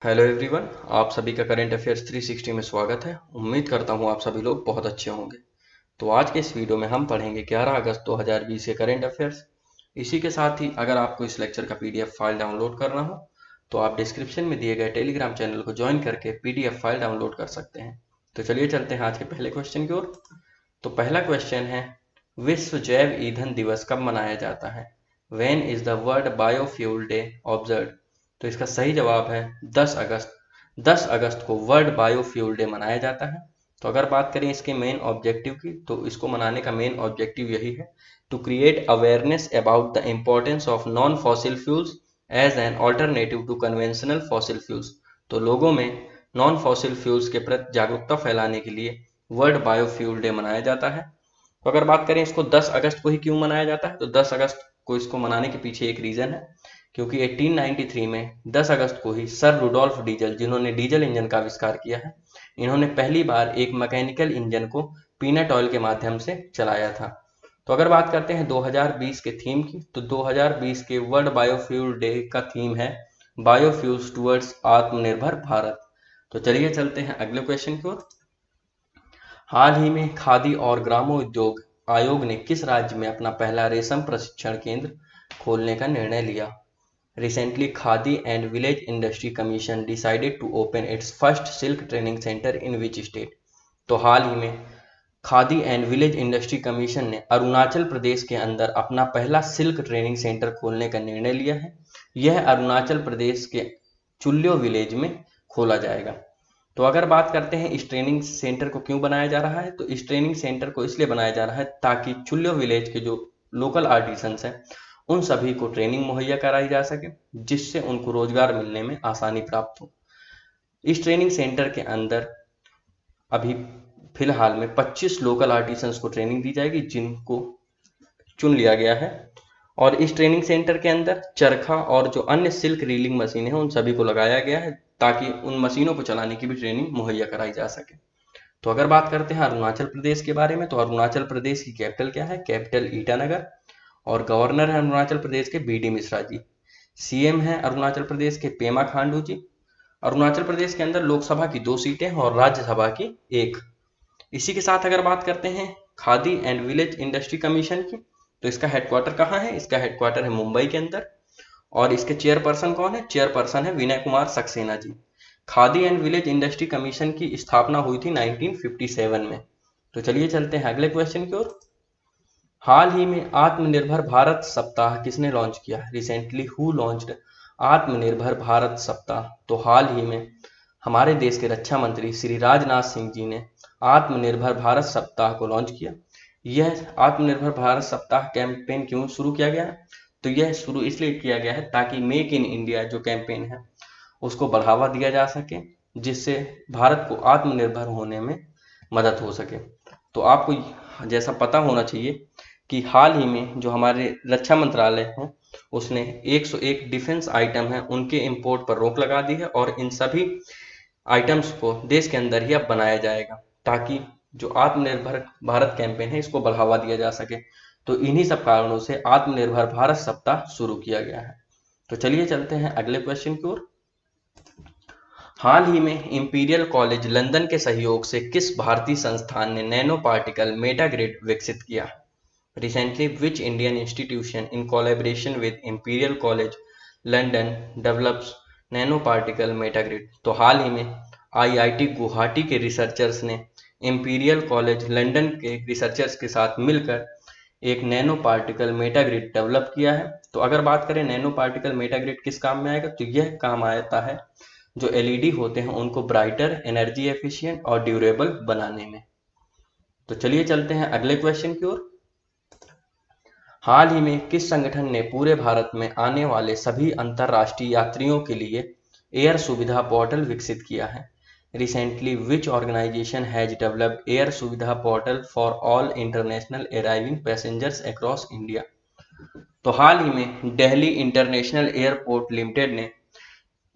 Hello everyone, आप सभी का करंट अफेयर्स 360 में स्वागत है। उम्मीद करता हूँ आप सभी लोग बहुत अच्छे होंगे। तो आज के इस वीडियो में हम पढ़ेंगे 11 अगस्त 2020 के करंट अफेयर्स। इसी के साथ ही अगर आपको इस लेक्चर का पीडीएफ फाइल डाउनलोड करना हो तो आप डिस्क्रिप्शन में दिए गए टेलीग्राम चैनल को ज्वाइन करके पीडीएफ फाइल डाउनलोड कर सकते हैं। तो चलिए चलते हैं आज के पहले क्वेश्चन की ओर। तो पहला क्वेश्चन है, विश्व जैव ईंधन दिवस कब मनाया जाता है? When is the world biofuel day observe? तो इसका सही जवाब है 10 अगस्त। 10 अगस्त को वर्ल्ड बायोफ्यूल डे मनाया जाता है। तो अगर बात करें इसके मेन ऑब्जेक्टिव की, तो इसको मनाने का मेन ऑब्जेक्टिव यही है, to create awareness about the importance of non fossil fuels as an alternative to conventional fossil fuels. तो लोगों में नॉन फॉसिल फ्यूल्स के प्रति जागरूकता फैलाने के लिए वर्ल्ड बायोफ्यूल डे मनाया जाता है। तो अगर बात करें इसको 10 अगस्त को ही क्यों मनाया जाता है, तो 10 अगस्त को इसको मनाने के पीछे एक रीजन है, क्योंकि 1893 में 10 अगस्त को ही सर रुडोल्फ डीजल, जिन्होंने डीजल इंजन का आविष्कार किया है, इन्होंने पहली बार एक मैकेनिकल इंजन को पीनट ऑयल के माध्यम से चलाया था। तो अगर बात करते हैं 2020 के थीम की, तो 2020 के वर्ल्ड बायोफ्यूल डे का थीम है बायोफ्यूल्स टुवर्ड्स आत्मनिर्भर भारत। तो चलिए चलते हैं अगले क्वेश्चन की ओर। हाल ही में खादी और ग्रामोद्योग आयोग ने किस राज्य में अपना पहला रेशम प्रशिक्षण केंद्र खोलने का निर्णय लिया? Recently, Khadi and Village Industry Commission decided to open its first silk training center in which state? तो हाल ही में khadi and village industry commission ने अरुणाचल प्रदेश के अंदर अपना पहला सिल्क ट्रेनिंग सेंटर खोलने का निर्णय लिया है। यह अरुणाचल प्रदेश के चुल्यो विलेज में खोला जाएगा। तो अगर बात करते हैं इस ट्रेनिंग सेंटर को क्यों बनाया जा रहा है, तो इस ट्रेनिंग सेंटर को इसलिए बनाया जा रहा है ताकि चुल्यो विलेज के जो लोकल आर्टिसंस हैं उन सभी को ट्रेनिंग मुहैया कराई जा सके, जिससे उनको रोजगार मिलने में आसानी प्राप्त हो। इस ट्रेनिंग सेंटर के अंदर अभी फिलहाल में 25 लोकल आर्टिसंस को ट्रेनिंग दी जाएगी, जिनको चुन लिया गया है। और इस ट्रेनिंग सेंटर के अंदर चरखा और जो अन्य सिल्क रीलिंग मशीनें हैं उन सभी को लगाया गया है, ताकि उन मशीनों को चलाने की भी ट्रेनिंग मुहैया कराई जा सके। तो अगर बात करते हैं अरुणाचल प्रदेश के बारे में, तो अरुणाचल प्रदेश की कैपिटल क्या है? कैपिटल ईटानगर। और गवर्नर है अरुणाचल प्रदेश के बी.डी. मिश्रा जी। सीएम है अरुणाचल प्रदेश के पेमा खांडू जी। अरुणाचल प्रदेश के अंदर लोकसभा की 2 सीटें और राज्यसभा की 1। इसी के साथ अगर बात करते हैं khadi and village industry commission की, तो इसका हेडक्वार्टर कहाँ है? इसका हेडक्वार्टर है मुंबई के अंदर। और इसके चेयरपर्सन कौन है? चेयरपर्सन है Vinay Kumar Saxena ji. Khadi and village industry commission की स्थापना हुई थी 1957 में। तो चलिए चलते हैं अगले क्वेश्चन की ओर। हाल ही में आत्मनिर्भर भारत सप्ताह किसने लॉन्च किया? रिसेंटली हु लॉन्च्ड आत्मनिर्भर भारत सप्ताह? तो हाल ही में हमारे देश के रक्षा मंत्री श्री राजनाथ सिंह जी ने आत्मनिर्भर भारत सप्ताह को लॉन्च किया। यह आत्मनिर्भर भारत सप्ताह कैंपेन क्यों शुरू किया गया है? तो यह शुरू इसलिए किया गया है ताकि मेक इन इंडिया जो कैंपेन है उसको बढ़ावा दिया जा सके, जिससे भारत को आत्मनिर्भर होने में मदद हो सके। तो आपको जैसा पता होना चाहिए कि हाल ही में जो हमारे रक्षा मंत्रालय है उसने 101 डिफेंस आइटम है उनके इंपोर्ट पर रोक लगा दी है, और इन सभी आइटम्स को देश के अंदर ही अब बनाया जाएगा, ताकि जो आत्मनिर्भर भारत कैंपेन है इसको बढ़ावा दिया जा सके। तो इन्हीं सब कारणों से आत्मनिर्भर भारत सप्ताह शुरू किया गया है। तो चलिए चलते हैं अगले क्वेश्चन की ओर। हाल ही में इंपीरियल कॉलेज लंदन के सहयोग से किस भारतीय संस्थान ने नैनो पार्टिकल मेटाग्रिड विकसित किया? Recently, which Indian institution, in collaboration with Imperial College London, develops nanoparticle metagrid? तो हाल ही में आईआईटी गुवाहाटी के रिसर्चर्स ने इंपीरियल कॉलेज लंदन के रिसर्चर्स के साथ मिलकर एक नैनो पार्टिकल मेटाग्रिड डेवलप किया है। तो अगर बात करें नैनो पार्टिकल मेटाग्रिड किस काम में आएगा, तो यह काम आता है जो एलईडी होते हैं उनको ब्राइटर, एनर्जी एफिशिएंट और ड्यूरेबल बनाने में। तो चलिए चलते हैं अगले क्वेश्चन की ओर। हाल ही में किस संगठन ने पूरे भारत में आने वाले सभी अंतर्राष्ट्रीय यात्रियों के लिए एयर सुविधा पोर्टल विकसित किया है? Recently which organisation has developed air Suvidha portal for all international arriving passengers across India? तो हाल ही में दिल्ली इंटरनेशनल एयरपोर्ट लिमिटेड ने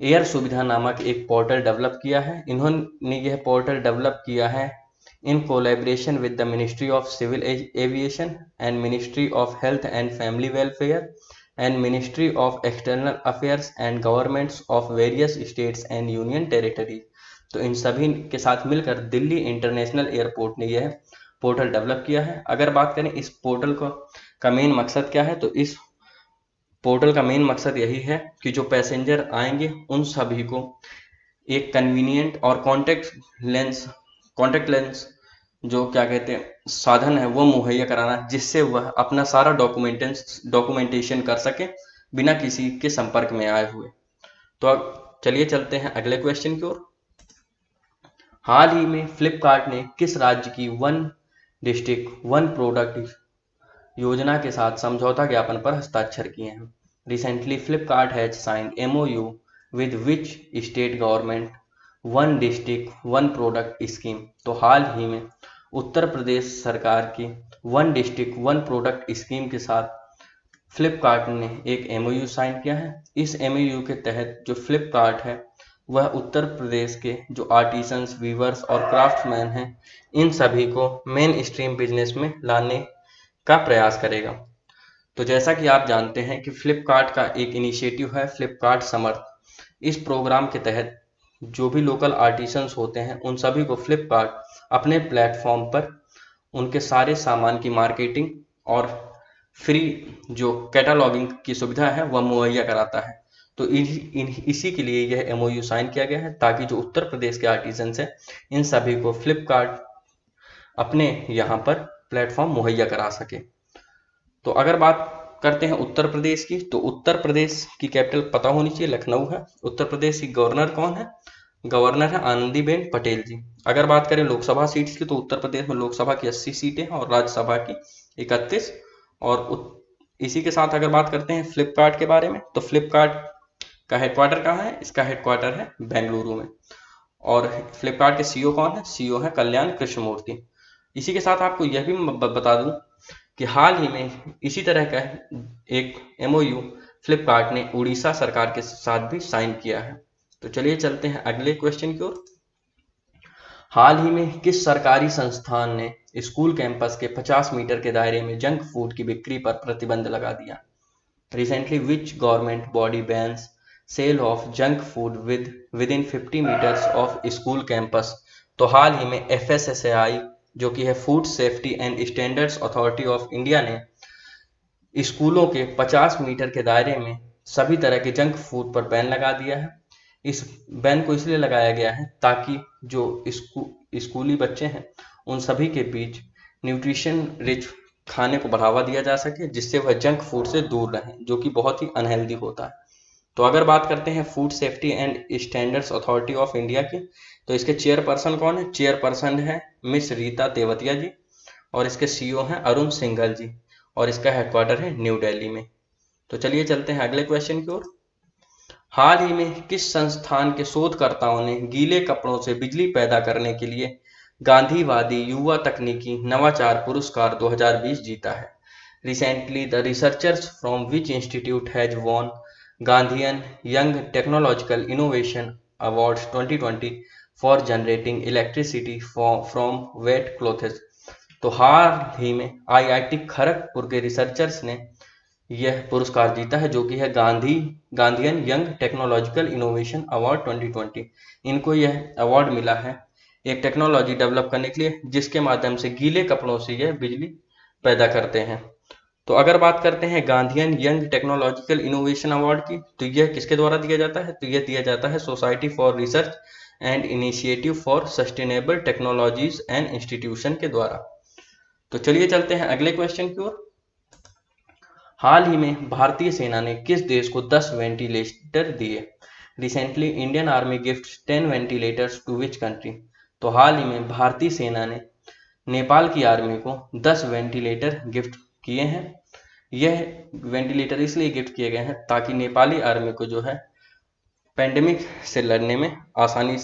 एयर सुविधा नामक एक पोर्टल डेवलप किया है। इन्होंने यह पोर्टल डेवलप किया है in collaboration with the Ministry of Civil Aviation and Ministry of Health and Family Welfare and ministry of external affairs and governments of various states and union territory. तो इन सभी के साथ मिलकर दिल्ली इंटरनेशनल एयरपोर्ट ने यह portal develop किया है। अगर बात करें इस पोर्टल का मेन मकसद क्या है, तो इस पोर्टल का मेन मकसद यही है कि जो पैसेंजर आएंगे उन सभी को एक कन्वीनियंट और कॉन्टेक्ट लेंस जो क्या कहते हैं साधन है वो मुहैया कराना, जिससे वह अपना सारा डॉक्यूमेंटेशन कर सके बिना किसी के संपर्क में आए हुए। तो अब चलिए चलते हैं अगले क्वेश्चन की ओर। हाल ही में फ्लिपकार्ट ने किस राज्य की वन डिस्ट्रिक्ट वन प्रोडक्ट योजना के साथ समझौता ज्ञापन पर हस्ताक्षर किए हैं? Recently Flipkart has signed MOU with which state government one district one product scheme. तो हाल ही में उत्तर प्रदेश सरकार की one district one product scheme के साथ फ्लिपकार्ट ने एक MOU साइन किया है। इस MOU के तहत जो फ्लिपकार्ट है वह उत्तर प्रदेश के जो आर्टिसंस, वीवर्स और क्राफ्ट्समैन हैं इन सभी को मेन स्ट्रीम बिजनेस में लाने का प्रयास करेगा। तो जैसा कि आप जानते हैं कि फ्लिपकार्ट का एक इनिशिएटिव है फ्लिपकार्ट समर्थ। इस प्रोग्राम के तहत जो भी लोकल आर्टिसंस होते हैं उन सभी को फ्लिपकार्ट अपने प्लेटफॉर्म पर उनके सारे सामान की मार्केटिंग और फ्री जो कैटालॉगिंग की सुविधा है वह मुहैया कराता है। तो इसी के लिए यह MOU साइन किया गया है ताकि जो उत्तर प्रदेश के आर्टिसंस हैं इन सभी को फ्लिपकार्ट अपने यहाँ पर प्लेटफॉर्म मुहैया करा सके। तो अगर बात करते हैं उत्तर प्रदेश की, तो उत्तर प्रदेश की कैपिटल पता होनी चाहिए, लखनऊ है। उत्तर प्रदेश की गवर्नर कौन है? गवर्नर है आनंदीबेन पटेल जी। अगर बात करें लोकसभा सीट्स की, तो उत्तर प्रदेश में लोकसभा की 80 सीटें हैं और राज्यसभा की 31। और इसी के साथ अगर बात करते हैं फ्लिपकार्ट के बारे में, तो फ्लिपकार्ट का हेडक्वार्टर कहाँ है? इसका हेडक्वार्टर है बेंगलुरु में। और फ्लिपकार्ट के CEO कौन है? CEO है कल्याण कृष्णमूर्ति। इसी के साथ आपको यह भी बता दूं कि हाल ही में इसी तरह का एक MOU फ्लिपकार्ट ने उड़ीसा सरकार के साथ भी साइन किया है। तो चलिए चलते हैं अगले क्वेश्चन की ओर। हाल ही में किस सरकारी संस्थान ने स्कूल कैंपस के 50 मीटर के दायरे में जंक फूड की बिक्री पर प्रतिबंध लगा दिया? Recently which government body bans sale of junk food within 50 metres of school campus? तो हाल ही में FSSAI जो कि है food safety and standards authority of India ने स्कूलों के 50 मीटर के दायरे में सभी तरह के जंक फूड पर बैन लगा दिया है। इस बैन को इसलिए लगाया गया है ताकि जो स्कूली बच्चे हैं उन सभी के बीच न्यूट्रिशन रिच खाने को बढ़ावा दिया जा सके, जिससे वह जंक फूड से दूर रहें जो कि बहुत ही अनहेल्दी होता है। तो अगर बात करते हैं food safety and standards authority of India की, तो इसके चेयरपर्सन कौन है? चेयरपर्सन है मिस रीता तेवतिया जी और इसके CEO हैं अरुण सिंघल जी और इसका हेडक्वार्टर है न्यू दिल्ली में। तो चलिए चलते हैं अगले क्वेश्चन की ओर। हाल ही में किस संस्थान के शोधकर्ताओं ने गीले कपड़ों से बिजली पैदा करने के लिए गांधीवादी युवा तकनीकी नवाचार पुरस्कार 2020 जीता है? Recently the researchers from which institute has won Gandhian young technological innovation awards 2020 for generating electricity from wet clothes? तो हाल ही में IIT खड़गपुर के रिसर्चर्स ने यह पुरस्कार जीता है जो कि है Gandhian young technological innovation award 2020। इनको यह अवार्ड मिला है एक टेक्नोलॉजी डेवलप करने के लिए जिसके माध्यम से गीले कपड़ों से यह बिजली पैदा करते हैं। तो अगर बात करते हैं Gandhian young technological innovation award की, तो यह किसके द्वारा दिया जाता है? तो यह दिया जाता है society for research and initiative for sustainable technologies and institution के द्वारा। तो चलिए चलते हैं अगले क्वेश्चन की ओर। हाल ही में भारतीय सेना ने किस देश को 10 वेंटिलेटर दिए? Recently Indian army gift 10 ventilators to which country? तो हाल ही में भारतीय सेना ने नेपाल की आर्मी को 10 वेंटिलेटर गिफ्ट किए हैं। यह वेंटिलेटर इसलिए गिफ्ट किए गए हैं ताकि नेपाली आर्मी को जो है पेंडेमिक से लड़ने में आसानी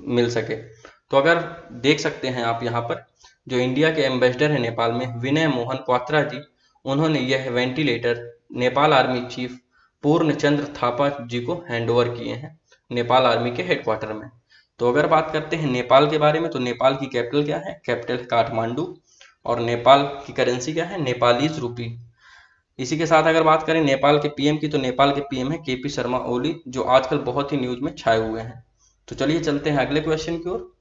मिल सके। तो अगर देख सकते हैं आप यहाँ पर जो इंडिया के एम्बेसडर है नेपाल में विनय मोहन क्वात्रा जी, उन्होंने यह वेंटिलेटर नेपाल आर्मी चीफ पूर्ण चंद्र थापा जी को हैंडओवर किए हैं नेपाल आर्मी के हेडक्वार्टर में। तो अगर बात करते हैं नेपाल के बारे में, तो नेपाल की कैपिटल क्या है? कैपिटल काठमांडू। और नेपाल की करेंसी क्या है? नेपालीज रूपी। इसी के साथ अगर बात करें नेपाल के पीएम की, तो नेपाल के पीएम है केपी शर्मा ओली, जो आजकल बहुत ही न्यूज में छाए हुए हैं। तो चलिए चलते हैं अगले क्वेश्चन की ओर।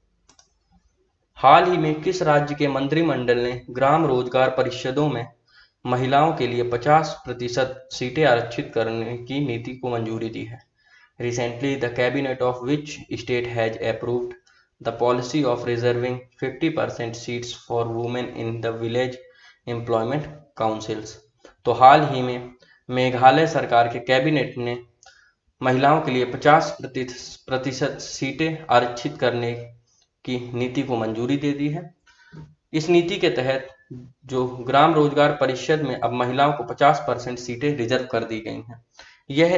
हाल ही में किस राज्य के मंत्रिमंडल ने ग्राम रोजगार परिषदों में महिलाओं के लिए 50% सीटें आरक्षित करने की नीति को मंजूरी दी है? Recently, the cabinet of which state has approved the policy of reserving 50% seats for women in the village employment councils? तो हाल ही में मेघालय सरकार के कैबिनेट ने महिलाओं के लिए 50% सीटें आरक्षित करने की नीति को मंजूरी दे दी है। इस नीति के तहत जो ग्राम रोजगार परिषद में अब महिलाओं को 50% सीटें रिजर्व कर दी गई हैं। यह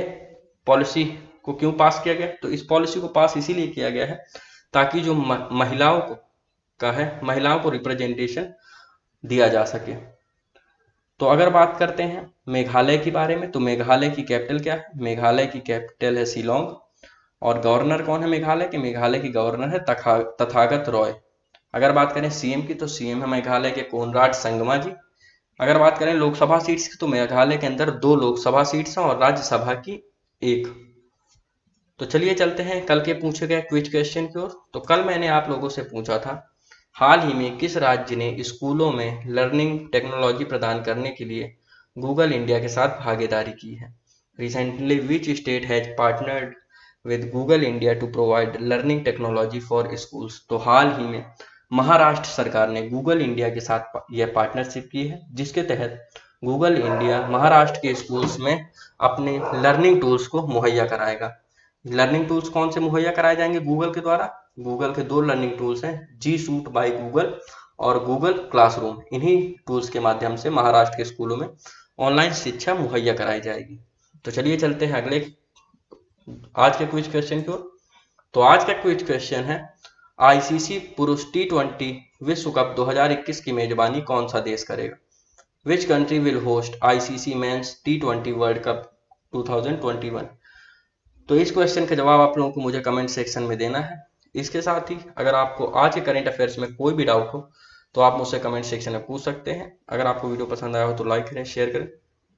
पॉलिसी को क्यों पास किया गया? तो इस पॉलिसी को पास इसीलिए किया गया है ताकि जो महिलाओं को रिप्रेजेंटेशन दिया जा सके। तो अगर बात करते हैं मेघालय के बारे में, तो मेघालय की कैपिटल क्या है? मेघालय की कैपिटल है शिलोंग। और गवर्नर कौन है मेघालय के? मेघालय की गवर्नर है तथागत रॉय। अगर बात करें सीएम की, तो सीएम है मेघालय के कोनराड संगमा जी। अगर बात करें लोकसभा सीट्स की, तो मेघालय के अंदर 2 लोकसभा सीट्स हैं और राज्यसभा की 1। तो चलिए चलते हैं कल के पूछे गए क्विज क्वेश्चन की ओर। तो कल मैंने आप लोगों से पूछा था, हाल ही में किस राज्य ने स्कूलों में लर्निंग टेक्नोलॉजी प्रदान करने के लिए गूगल इंडिया के साथ भागीदारी की है? Recently which state has partnered with Google India to provide learning technology for schools? तो हाल ही में महाराष्ट्र सरकार ने गूगल इंडिया के साथ यह पार्टनरशिप की है, जिसके तहत गूगल इंडिया महाराष्ट्र के स्कूल्स में अपने लर्निंग टूल्स को मुहैया कराएगा। लर्निंग टूल्स कौन से मुहैया कराए जाएंगे गूगल के द्वारा? गूगल के 2 लर्निंग टूल्स हैं, जी सूट बाय गूगल और गूगल क्लासरूम। इन्हीं टूल्स के माध्यम से महाराष्ट्र के स्कूलों में ऑनलाइन शिक्षा मुहैया कराई जाएगी। तो चलिए चलते हैं अगले आज के क्विज क्वेश्चन की ओर। तो आज का क्विज क्वेश्चन है, आईसीसी पुरुष T20 विश्व कप 2021 की मेजबानी कौन सा देश करेगा? Which country will host ICC men's T20 world cup 2021? तो इस क्वेश्चन का जवाब आप लोगों को मुझे कमेंट सेक्शन में देना है। इसके साथ ही अगर आपको आज के करंट अफेयर्स में कोई भी डाउट हो तो आप मुझसे कमेंट सेक्शन में पूछ सकते हैं। अगर आपको वीडियो पसंद आया हो तो लाइक करें, शेयर करें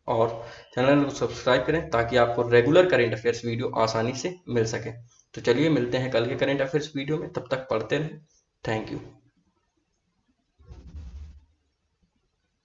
और चैनल को सब्सक्राइब करें ताकि आपको रेगुलर करंट अफेयर्स वीडियो आसानी से मिल सके। तो चलिए मिलते हैं कल के करंट अफेयर्स वीडियो में, तब तक पढ़ते रहें। Thank you.